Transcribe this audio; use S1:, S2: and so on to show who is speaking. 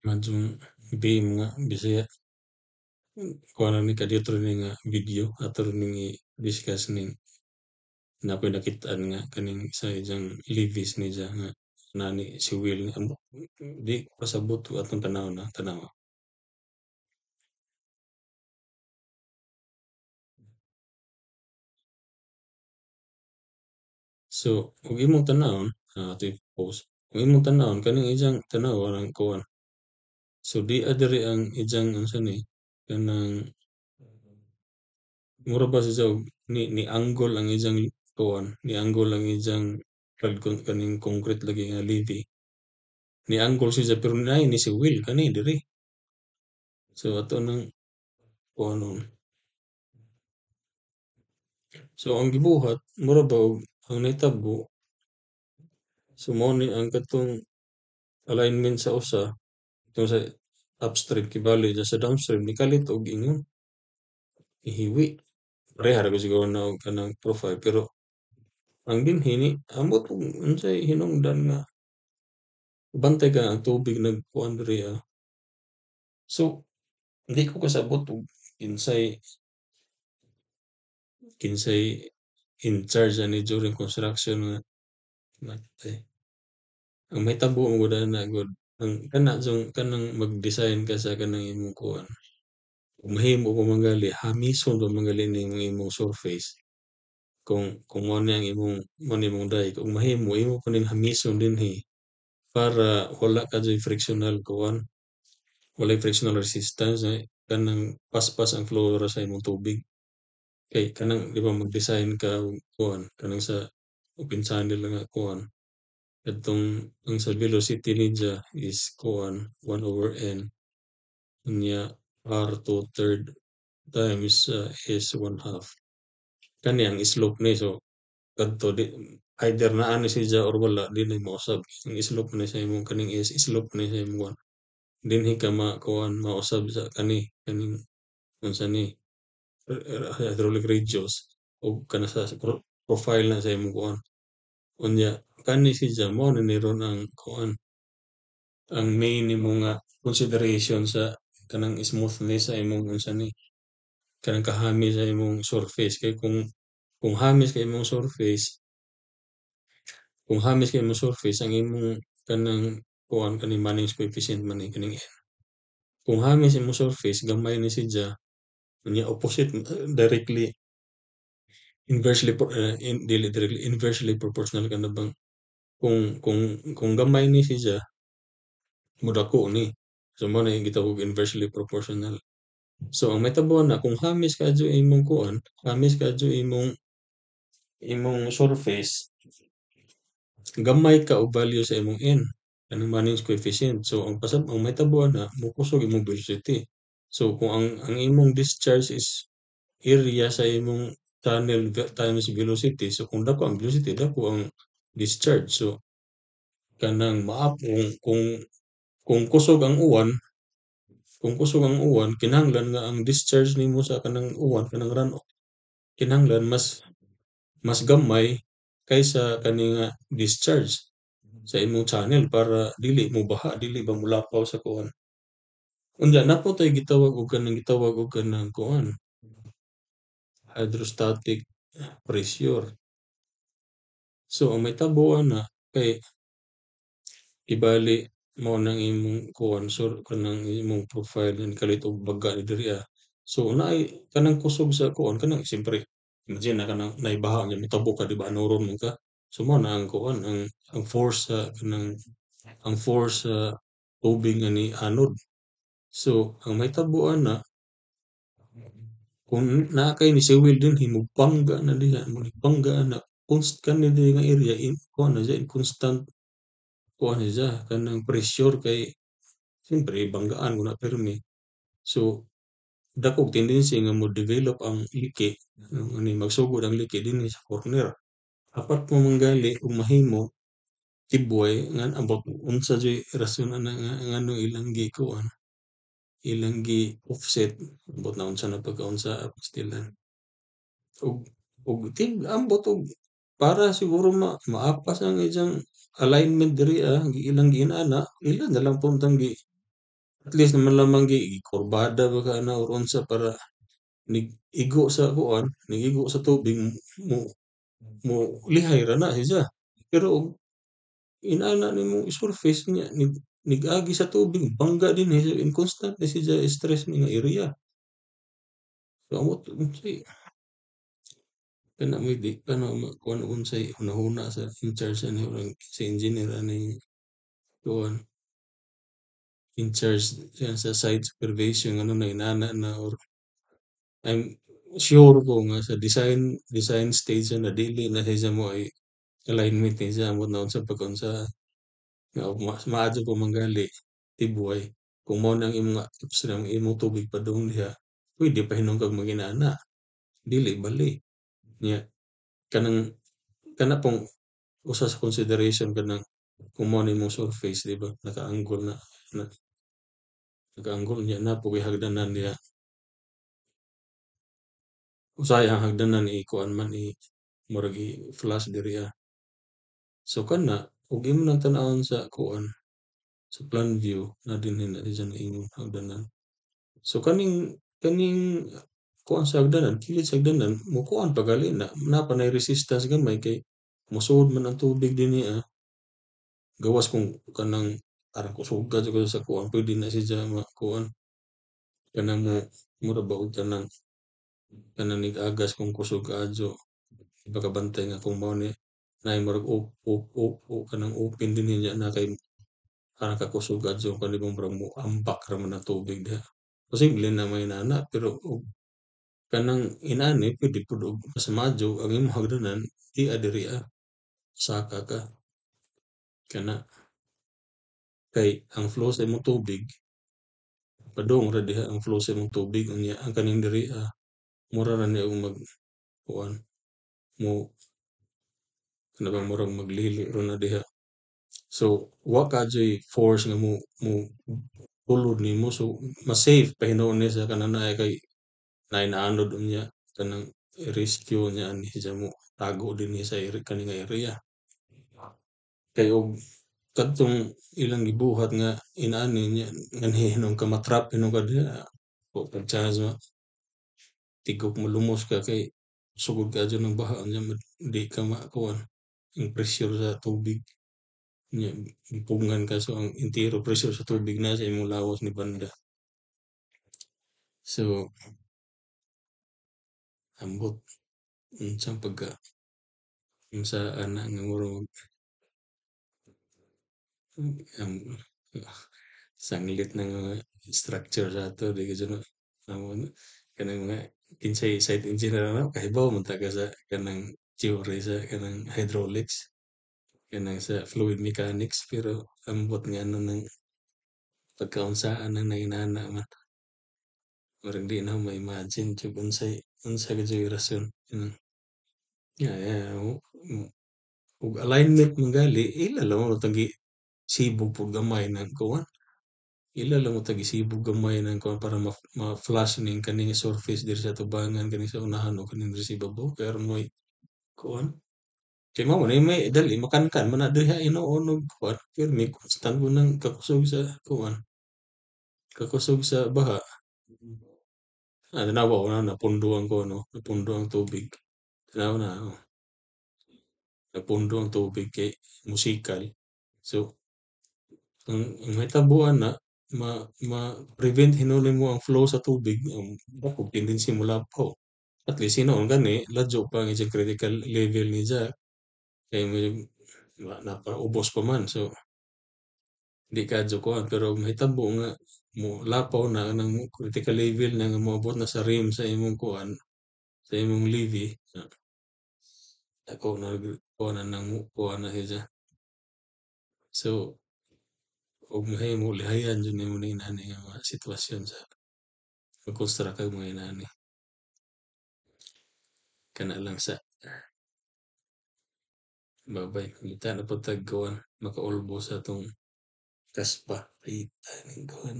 S1: Medyo beam nga Bisaya kuha ni kadto rin nga video ato ring i-discuss ning nakoy nakit-an nga kaning sa iyang Levi's ni siya nga nani si Will nga amo di ko pasabot kung atong tanawon tanawa. So kung imong tanawon ato i-post kung imong tanawon kaning iyang tanawa ang kuan so diri ang iyang unsa ni kanang mura ba siya og ni-angle ang iyang kuan ni-angle ang iyang kaning concrete lagi nga levy ni-angle siya pero naay ni si Will kani diri. So ato nang kuanon. So ang gibuhat mura ba og ang nahitabo so mao ni ang katong alignment sa usa itong sa upstream kibali dya sa downstream nikalit og ingon ihiwi. Pareha ra gyud siguro na og kanang profile pero ang dinhi ni ambot og unsay hinungdan nga bantay ka ang tubig nagkuan diri So di ko kasabot og kinsay kinsay in charge ani during construction nga natay. Ang mahitabo mo gud ana gud ang kanang mag-design ka sa kanang imong kuan. Kung mahimo pa man gali hamison pa man gali ning imong surface. Kung mao ni ang imong dye kung mahimo imo pa ning hamison dinhi para wala kadtoy frictional kuan, walay frictional resistance kanang paspas ang flow ra sa imong tubig. Kay kanang 'di ba mag-design ka og kuan kanang sa open channel nga kuan kadtong ang sa velocity ni diya is kuan 1/n unya r 2/3 times is 1/2. Kani ang slope ni so kadto di either naa ni siya or wala dinhi mausab ang slope ni sa imong kaning is slope ni sa imong kuan dinhi ka kuan mausab sa kaning unsa ni hydraulic radius o kana sa profile na sa imong kuan. Unya kani siya mao na ni ron ang kuan ang main nimo nga consideration sa kanang smoothness sa imong unsa ni kanang kahami sa imong surface kay kung hamis kay imong surface kung hamis kay imong surface ang imong kanang kuan kaning Manning's coefficient man ni kaning kung hamis imong surface gamay ni siya unya opposite directly inversely dili directly inversely proportional ka na bang kung gamay ni siya modako ni so mao na yung gitawag inversely proportional. So ang mahitabo na kung hamis kaadyo imong kuan hamis kaadyo imong surface gamay ka og value sa imong n kanang Manning's coefficient. So ang mahitabo na mokusog imong velocity. So kung ang imong discharge is area sa imong tunnel times velocity so kung dako ang velocity dako ang discharge. So kanang maap kung kusog ang uwan kung kusog ang uwan kinahanglan nga ang discharge nimo sa kanang uwan kanang runoff kinahanglan mas gamay kaysa kani nga discharge sa imong channel para dili mobaha dili ba molapaw sa kuan. Unya napo tay gitawag og kanang kuan hydrostatic pressure. So ang mahitabo ana kay ibali mao nang imong kuan kanang imong profile nga nikalit og baga diri So naay kanang kusog sa kuan kanang siyempre imagine na kanang naibaha nga motabok ka di ba nuron man ka. So mao na ang kuan ang force sa kanang ang force sa tubig nga ni anod. So ang mahitabo ana kung naa kay ni siwil dinhi mogbangga na diha mogbangga na kani diri nga area kuan na siya constant kuan na siya kanang pressure kay siyempre banggaan kung na pirmi. So dakog tendency nga mo-develop ang liki ani magsugod ang liki dinhi sa corner. Apat pa man gali kung mahimo tibuay nga ambot unsa joy rason ana nga ngano ilang gikuan ilang gi-offset ambot na unsa na pagkaunsa pastilan. Og ambot og para siguro maapas ang iyang alignment diri ilang ginana ila na lang puntang At least naman lamang gikurbada ba kana or unsa para igo sa kuan, igo sa tubig mo mo lihay ra na siya. Pero og inana nimong i-surface niya nig-agi sa tubig bangga dinhi so inconstant na siya stress ni nga area. So amot unsay kana mo di kana kuan unsay hunahuna sa in charge ani urang sa engineer ani kuan in charge diyan sa site supervision ano na inana na or I'm sure ko nga sa design stage na dili na siya mo ay alignment ni siya mo na unsa pagkaunsa nga maadto pa manggali tibuay kung mao nang imong ang imong tubig padung diha pwede pa hinungkag manginana dili bali nya kanang kana pong usa sa consideration kanang kung mao ni imong surface di ba naka-angle na naka-angle niya na po hagdanan niya usahay ang hagdanan i-kuan man murag i-flush diriya. So kana ug imo nang tan-awon sa kuan sa plan view na dinhi na diyan na inyong hagdanan. So kaning kuan sa hagdanan, kilid sa hagdanan mokuan pa gali na napa nay resistance gamay kay mosuod man ang tubig dinhi gawas kung kanang parang kusog jud sa kuan pwede na siya makuan kanang mura ba og kanang nig-agas kung kusog kaadto makabantay nga kung mao ni naay murag kanang open dinhi nya na kay parang kakusog adto kanibong murag moambak ra man ang tubig diha. Posible na may nana pero og kanang inani puwede pod og mas madyo ang imong hagdanan di diri saka ka kana kay ang flow sa imong tubig padung ra diha ang flow sa imong tubig unya ang kaning diri mura ra ni og kuan mo ano ba murag maglili ra na diha. So wa kaadyo'y force nga mo sulod nimo so mas safe pahinuon ni sa kanang naay kay naay naanod unya kanang rescue niya ani siya mo tago dinhi sa kani nga area. Kay og kadtong ilang gibuhat nga inaani niya nganhi hinung ka ma-trap hinung ka diha wa pag chance tigok molumos ka kay sugod kaadyo ng baha unya di ka makuan ang pressure sa tubig nya impugngan ka so ang entero pressure sa tubig na sa imong lawas ni banda. So ambot unsang unsaan na nga murag ang sanglit ng mga structure sa ato di gyud no amon kanang mga kinsay site engineer na kahibaw man ta ka sa kanang theory sa kanang hydraulics kanang sa fluid mechanics pero ambot nga ano ng pagkaunsaan ng nainana man murag di na ma-imagine jud unsa gyud yung rason ug alignment manggali ila lang mo tagi sibog pud gamay ng kuan ila lang mo tagi sibog gamay ng kuan para ma-flush ning kaning surface diri sa tubangan kani sa unahan o kaning diri sa ibabaw kay aron mo'y kuan kay mao na may dali makankan man na diha inuon og kuan pirmi constant mo nang kakusog sa kuan kakusog sa baha. Tanawa ko na napunduhan ko no napundo ang tubig tanaw na napundo ang tubig kay musikal. So ang mahitabuan na ma-prevent hinuli mo ang flow sa tubig dako tendency mo labaw. At least hinuon gani ladyo pa ang iyang critical level ni siya kay medyo napaubos pa man so di kaadyo kuan pero mahitabo nga mo lapaw na nang critical level na nga moabot na sa rim sa imong kuan sa imong levy dako na kuan na nang kuan na siya. So ug mahimo lihayan jud nimo ning inani nga mga sitwasyon sa pag-construct kag mga inani kana lang sa babay mangita na pud tag kuan makaulbo sa atong kaspa kita ning kuan.